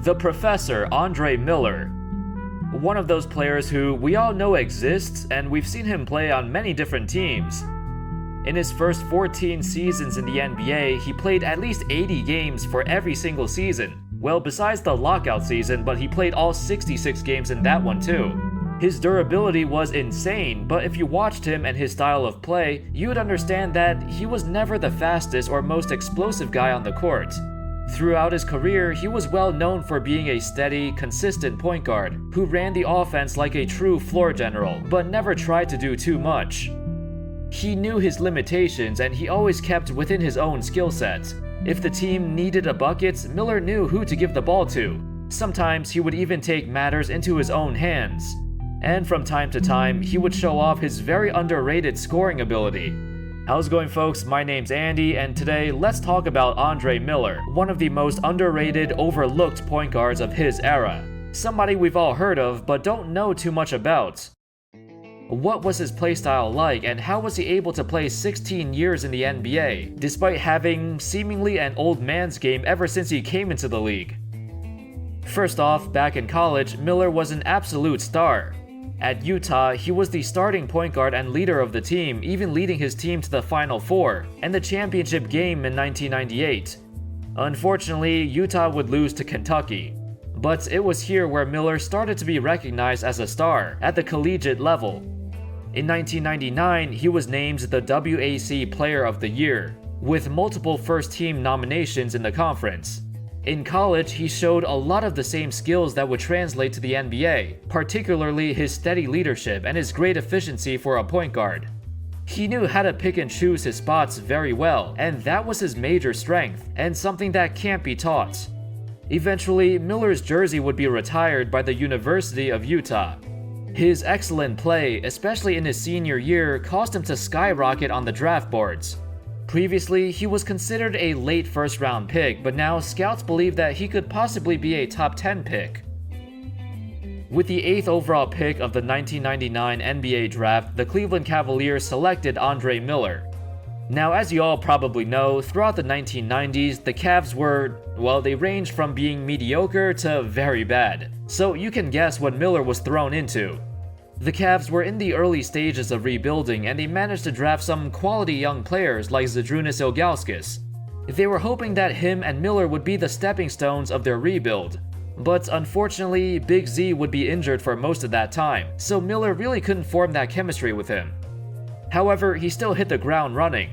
The Professor, Andre Miller. One of those players who we all know exists, and we've seen him play on many different teams. In his first 14 seasons in the NBA, he played at least 80 games for every single season. Well, besides the lockout season, but he played all 66 games in that one too. His durability was insane, but if you watched him and his style of play, you would understand that he was never the fastest or most explosive guy on the court. Throughout his career, he was well known for being a steady, consistent point guard who ran the offense like a true floor general, but never tried to do too much. He knew his limitations and he always kept within his own skill set. If the team needed a bucket, Miller knew who to give the ball to. Sometimes he would even take matters into his own hands. And from time to time, he would show off his very underrated scoring ability. How's it going, folks? My name's Andy, and today let's talk about Andre Miller, one of the most underrated, overlooked point guards of his era. Somebody we've all heard of, but don't know too much about. What was his playstyle like, and how was he able to play 16 years in the NBA, despite having seemingly an old man's game ever since he came into the league? First off, back in college, Miller was an absolute star. At Utah, he was the starting point guard and leader of the team, even leading his team to the Final Four and the championship game in 1998. Unfortunately, Utah would lose to Kentucky. But it was here where Miller started to be recognized as a star at the collegiate level. In 1999, he was named the WAC Player of the Year, with multiple first-team nominations in the conference. In college, he showed a lot of the same skills that would translate to the NBA, particularly his steady leadership and his great efficiency for a point guard. He knew how to pick and choose his spots very well, and that was his major strength, and something that can't be taught. Eventually, Miller's jersey would be retired by the University of Utah. His excellent play, especially in his senior year, caused him to skyrocket on the draft boards. Previously, he was considered a late first-round pick, but now scouts believe that he could possibly be a top 10 pick. With the 8th overall pick of the 1999 NBA draft, the Cleveland Cavaliers selected Andre Miller. Now, as you all probably know, throughout the 1990s, the Cavs were, well, they ranged from being mediocre to very bad. So you can guess what Miller was thrown into. The Cavs were in the early stages of rebuilding, and they managed to draft some quality young players like Zydrunas Ilgauskas. They were hoping that him and Miller would be the stepping stones of their rebuild. But unfortunately, Big Z would be injured for most of that time, so Miller really couldn't form that chemistry with him. However, he still hit the ground running.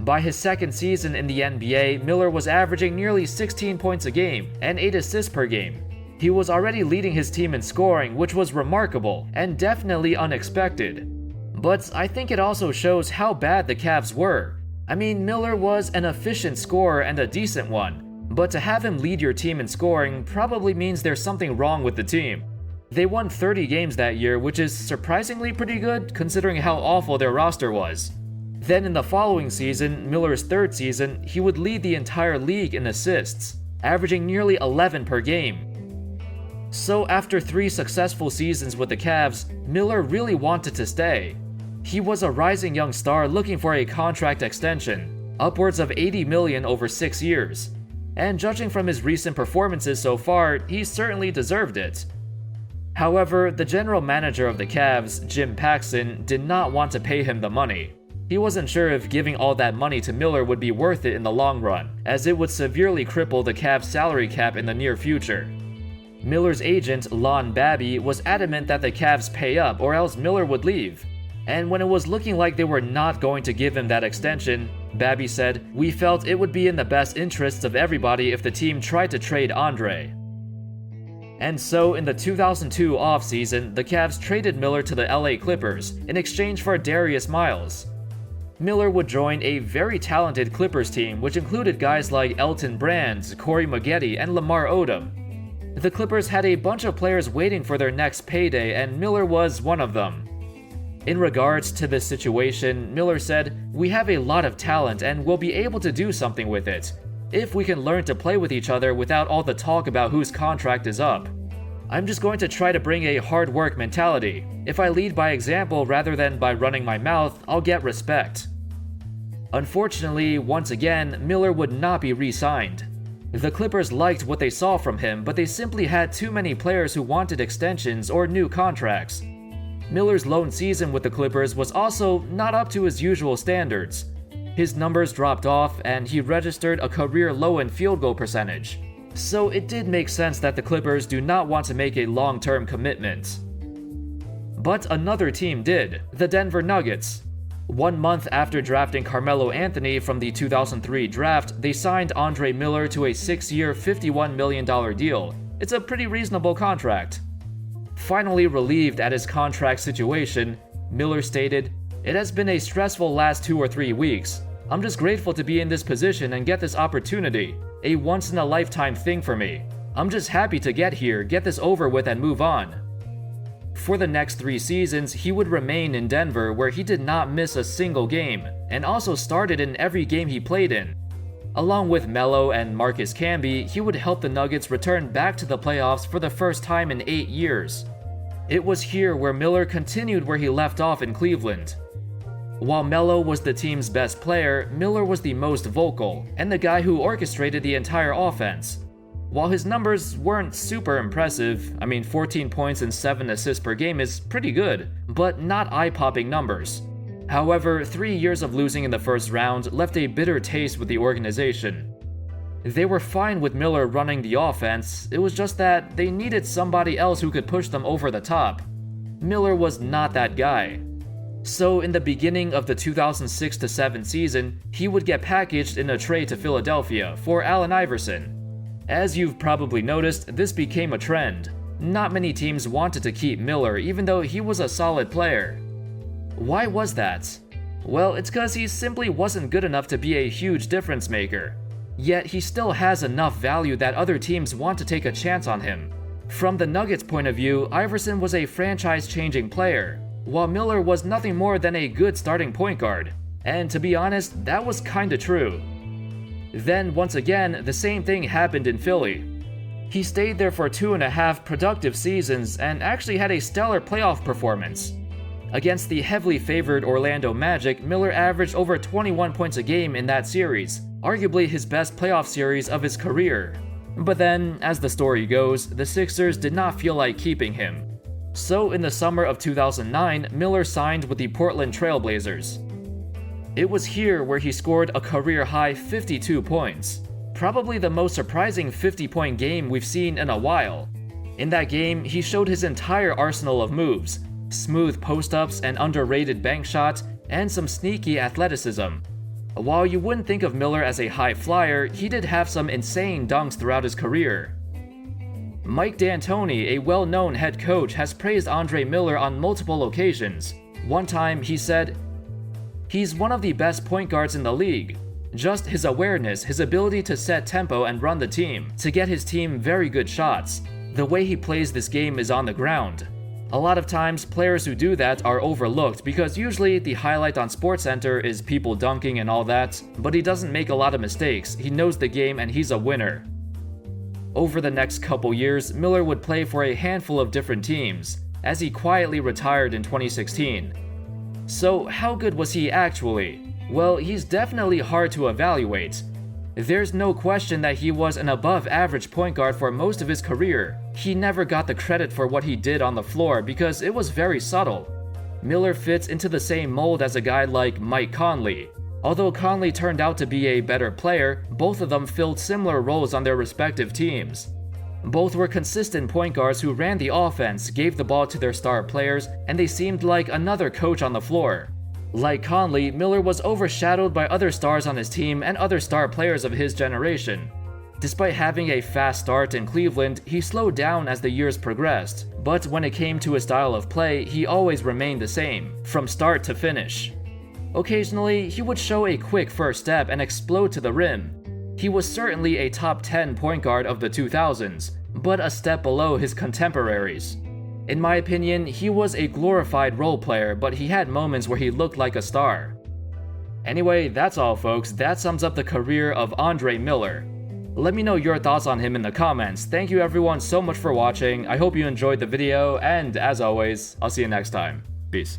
By his second season in the NBA, Miller was averaging nearly 16 points a game and 8 assists per game. He was already leading his team in scoring, which was remarkable and definitely unexpected. But I think it also shows how bad the Cavs were. I mean, Miller was an efficient scorer and a decent one, but to have him lead your team in scoring probably means there's something wrong with the team. They won 30 games that year, which is surprisingly pretty good considering how awful their roster was. Then in the following season, Miller's third season, he would lead the entire league in assists, averaging nearly 11 per game. So after 3 successful seasons with the Cavs, Miller really wanted to stay. He was a rising young star looking for a contract extension, upwards of $80 million over 6 years. And judging from his recent performances so far, he certainly deserved it. However, the general manager of the Cavs, Jim Paxson, did not want to pay him the money. He wasn't sure if giving all that money to Miller would be worth it in the long run, as it would severely cripple the Cavs' salary cap in the near future. Miller's agent, Lon Babby, was adamant that the Cavs pay up or else Miller would leave. And when it was looking like they were not going to give him that extension, Babby said, "We felt it would be in the best interests of everybody if the team tried to trade Andre." And so in the 2002 offseason, the Cavs traded Miller to the LA Clippers in exchange for Darius Miles. Miller would join a very talented Clippers team which included guys like Elton Brand, Corey Maggette, and Lamar Odom. The Clippers had a bunch of players waiting for their next payday, and Miller was one of them. In regards to this situation, Miller said, "We have a lot of talent and we'll be able to do something with it, if we can learn to play with each other without all the talk about whose contract is up. I'm just going to try to bring a hard work mentality. If I lead by example rather than by running my mouth, I'll get respect." Unfortunately, once again, Miller would not be re-signed. The Clippers liked what they saw from him, but they simply had too many players who wanted extensions or new contracts. Miller's lone season with the Clippers was also not up to his usual standards. His numbers dropped off, and he registered a career low in field goal percentage. So it did make sense that the Clippers do not want to make a long-term commitment. But another team did, the Denver Nuggets. 1 month after drafting Carmelo Anthony from the 2003 draft, they signed Andre Miller to a 6-year, $51 million deal. It's a pretty reasonable contract. Finally relieved at his contract situation, Miller stated, "It has been a stressful last 2 or 3 weeks. I'm just grateful to be in this position and get this opportunity. A once-in-a-lifetime thing for me. I'm just happy to get here, get this over with, and move on." For the next 3 seasons, he would remain in Denver, where he did not miss a single game, and also started in every game he played in. Along with Melo and Marcus Camby, he would help the Nuggets return back to the playoffs for the first time in 8 years. It was here where Miller continued where he left off in Cleveland. While Melo was the team's best player, Miller was the most vocal, and the guy who orchestrated the entire offense. While his numbers weren't super impressive, 14 points and 7 assists per game is pretty good, but not eye-popping numbers. However, 3 years of losing in the first round left a bitter taste with the organization. They were fine with Miller running the offense, it was just that they needed somebody else who could push them over the top. Miller was not that guy. So in the beginning of the 2006-07 season, he would get packaged in a trade to Philadelphia for Allen Iverson. As you've probably noticed, this became a trend. Not many teams wanted to keep Miller even though he was a solid player. Why was that? Well, it's because he simply wasn't good enough to be a huge difference maker. Yet he still has enough value that other teams want to take a chance on him. From the Nuggets' point of view, Iverson was a franchise-changing player, while Miller was nothing more than a good starting point guard. And to be honest, that was kinda true. Then, once again, the same thing happened in Philly. He stayed there for 2.5 productive seasons and actually had a stellar playoff performance. Against the heavily favored Orlando Magic, Miller averaged over 21 points a game in that series, arguably his best playoff series of his career. But then, as the story goes, the Sixers did not feel like keeping him. So in the summer of 2009, Miller signed with the Portland Trail Blazers. It was here where he scored a career-high 52 points, probably the most surprising 50-point game we've seen in a while. In that game, he showed his entire arsenal of moves, smooth post-ups, and underrated bank shots, and some sneaky athleticism. While you wouldn't think of Miller as a high flyer, he did have some insane dunks throughout his career. Mike D'Antoni, a well-known head coach, has praised Andre Miller on multiple occasions. One time, he said, "He's one of the best point guards in the league. Just his awareness, his ability to set tempo and run the team, to get his team very good shots. The way he plays this game is on the ground. A lot of times, players who do that are overlooked because usually the highlight on SportsCenter is people dunking and all that, but he doesn't make a lot of mistakes, he knows the game, and he's a winner." Over the next couple years, Miller would play for a handful of different teams, as he quietly retired in 2016. So how good was he actually? Well, he's definitely hard to evaluate. There's no question that he was an above-average point guard for most of his career. He never got the credit for what he did on the floor because it was very subtle. Miller fits into the same mold as a guy like Mike Conley. Although Conley turned out to be a better player, both of them filled similar roles on their respective teams. Both were consistent point guards who ran the offense, gave the ball to their star players, and they seemed like another coach on the floor. Like Conley, Miller was overshadowed by other stars on his team and other star players of his generation. Despite having a fast start in Cleveland, he slowed down as the years progressed, but when it came to his style of play, he always remained the same, from start to finish. Occasionally, he would show a quick first step and explode to the rim. He was certainly a top 10 point guard of the 2000s, but a step below his contemporaries. In my opinion, he was a glorified role player, but he had moments where he looked like a star. Anyway, that's all folks, that sums up the career of Andre Miller. Let me know your thoughts on him in the comments. Thank you everyone so much for watching, I hope you enjoyed the video, and as always, I'll see you next time. Peace.